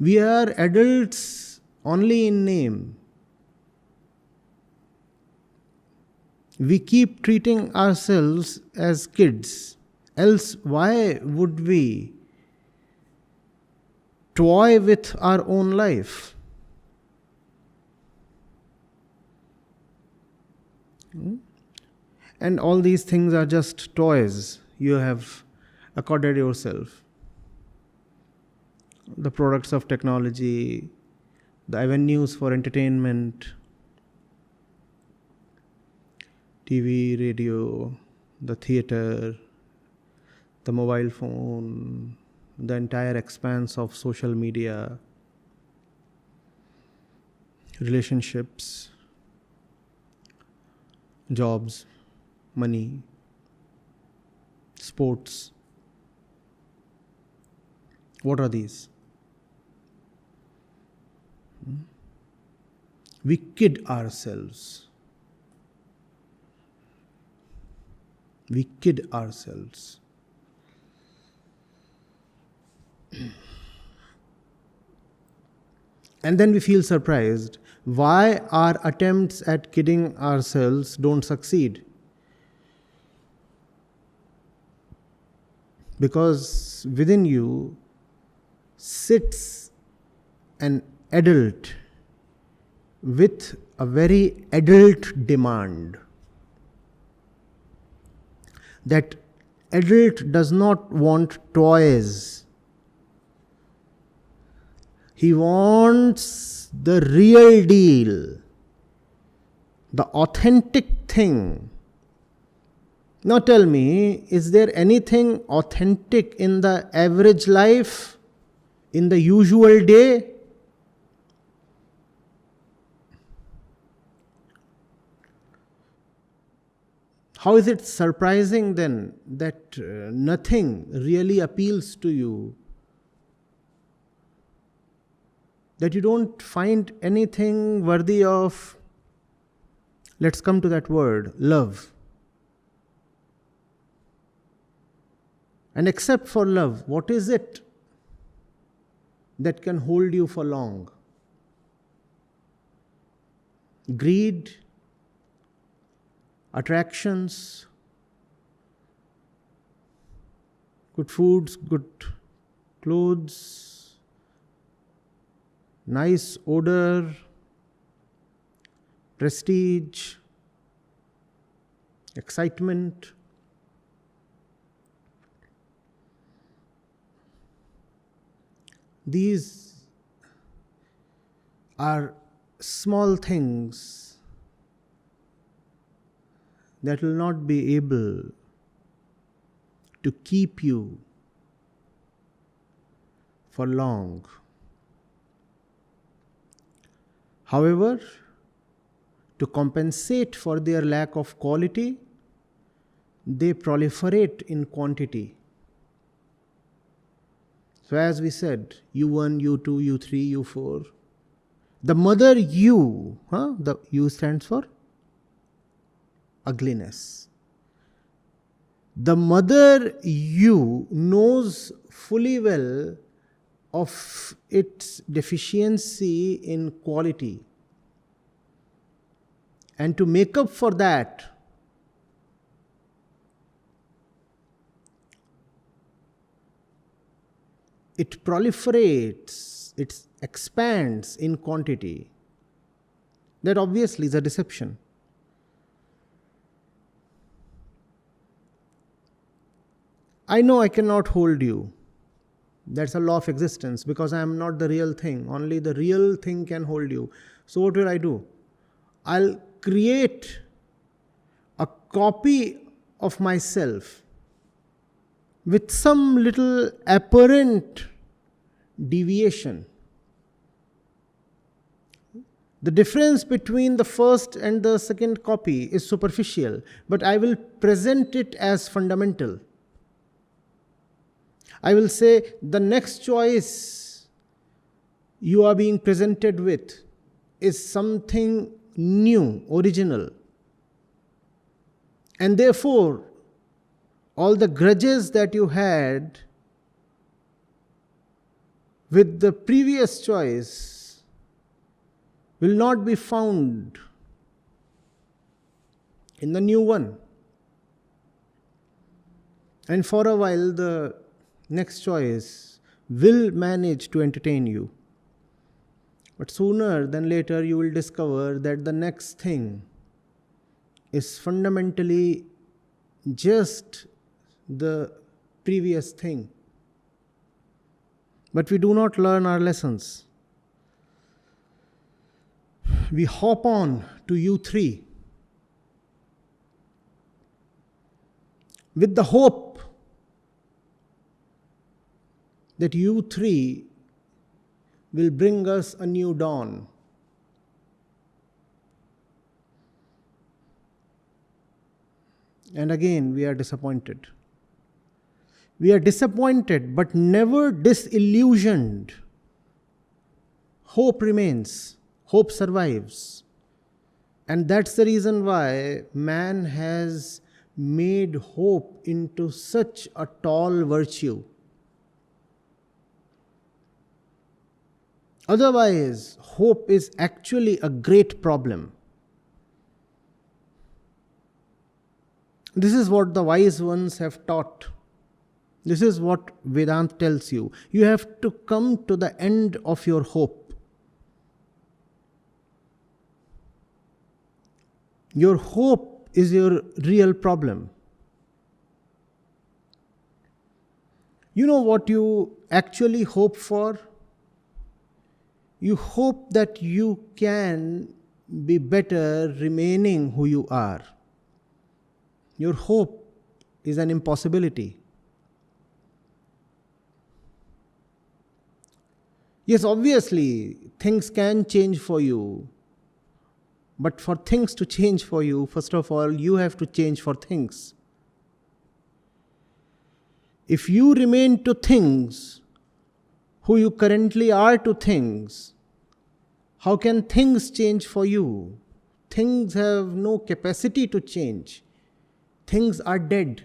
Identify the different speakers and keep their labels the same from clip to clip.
Speaker 1: We are adults only in name. We keep treating ourselves as kids. Else, why would we toy with our own life? And all these things are just toys you have accorded yourself. The products of technology, the avenues for entertainment, TV, radio, the theater, the mobile phone, the entire expanse of social media, relationships, jobs, money, sports. What are these? We kid ourselves. We kid ourselves. And then we feel surprised why our attempts at kidding ourselves don't succeed. Because within you sits an adult with a very adult demand. That adult does not want toys. He wants the real deal, the authentic thing. Now tell me, is there anything authentic in the average life, in the usual day? How is it surprising then that nothing really appeals to you? That you don't find anything worthy of, let's come to that word, love. And except for love, what is it that can hold you for long? Greed, attractions, good foods, good clothes, nice odor, prestige, excitement. These are small things that will not be able to keep you for long. However, to compensate for their lack of quality, they proliferate in quantity. So as we said, U1, U2, U3, U4. The mother U, the U stands for ugliness. The mother U knows fully well of its deficiency in quality. And to make up for that, it proliferates, it expands in quantity. That obviously is a deception. I know I cannot hold you. That's a law of existence because I am not the real thing. Only the real thing can hold you. So what will I do? I'll create a copy of myself with some little apparent deviation. The difference between the first and the second copy is superficial, but I will present it as fundamental. I will say the next choice you are being presented with is something new, original. And therefore, all the grudges that you had with the previous choice will not be found in the new one. And for a while, the next choice will manage to entertain you. But sooner than later, you will discover that the next thing is fundamentally just the previous thing. But we do not learn our lessons. We hop on to U3 with the hope that U3 will bring us a new dawn. And again, we are disappointed. We are disappointed, but never disillusioned. Hope remains. Hope survives. And that's the reason why man has made hope into such a tall virtue. Otherwise, hope is actually a great problem. This is what the wise ones have taught. This is what Vedanta tells you. You have to come to the end of your hope. Your hope is your real problem. You know what you actually hope for? You hope that you can be better remaining who you are. Your hope is an impossibility. Yes, obviously, things can change for you. But for things to change for you, first of all, you have to change for things. If you remain to things who you currently are to things, how can things change for you? Things have no capacity to change. Things are dead.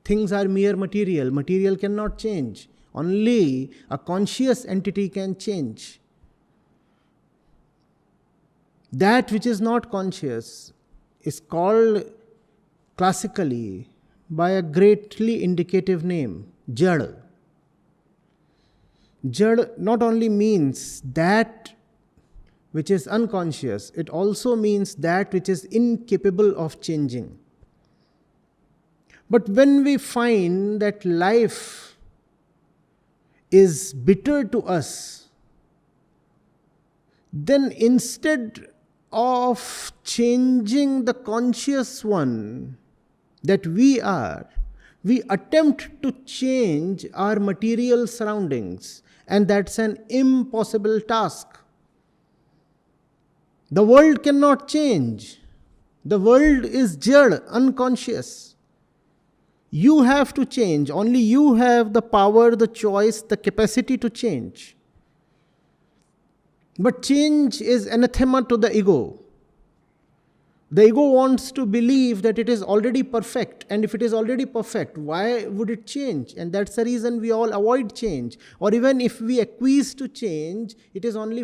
Speaker 1: Things are mere material. Material cannot change. Only a conscious entity can change. That which is not conscious is called classically by a greatly indicative name, Jad. Jad not only means that which is unconscious, it also means that which is incapable of changing. But when we find that life is bitter to us, then instead of changing the conscious one that we are, we attempt to change our material surroundings, and that's an impossible task. The world cannot change. The world is jad, unconscious. You have to change. Only you have the power, the choice, the capacity to change. But change is anathema to the ego. The ego wants to believe that it is already perfect. And if it is already perfect, why would it change? And that's the reason we all avoid change. Or even if we acquiesce to change, it is only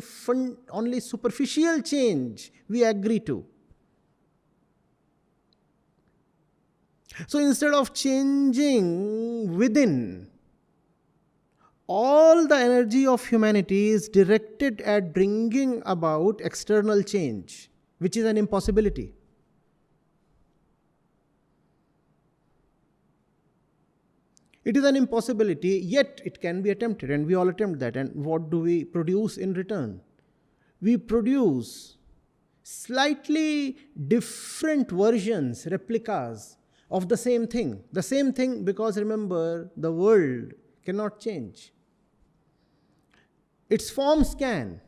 Speaker 1: superficial change we agree to. So instead of changing within, all the energy of humanity is directed at bringing about external change, which is an impossibility. It is an impossibility, yet it can be attempted, and we all attempt that. And what do we produce in return? We produce slightly different versions, replicas of the same thing. The same thing, because remember, the world cannot change. Its forms can.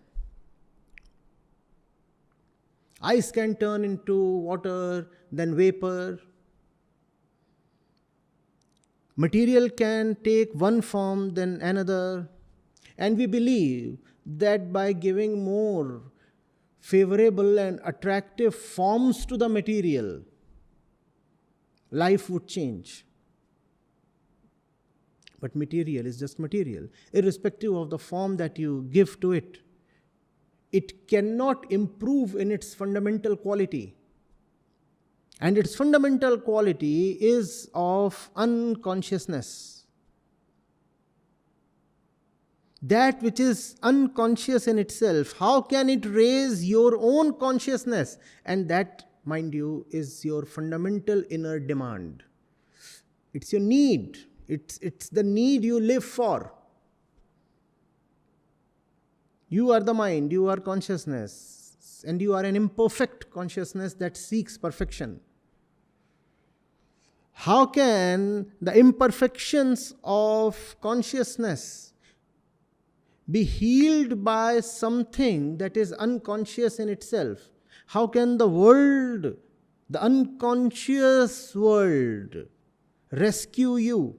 Speaker 1: Ice can turn into water, then vapor. Material can take one form, then another. And we believe that by giving more favorable and attractive forms to the material, life would change. But material is just material, irrespective of the form that you give to it. It cannot improve in its fundamental quality. And its fundamental quality is of unconsciousness. That which is unconscious in itself, how can it raise your own consciousness? And that, mind you, is your fundamental inner demand. It's your need. It's the need you live for. You are the mind, you are consciousness, and you are an imperfect consciousness that seeks perfection. How can the imperfections of consciousness be healed by something that is unconscious in itself? How can the world, the unconscious world, rescue you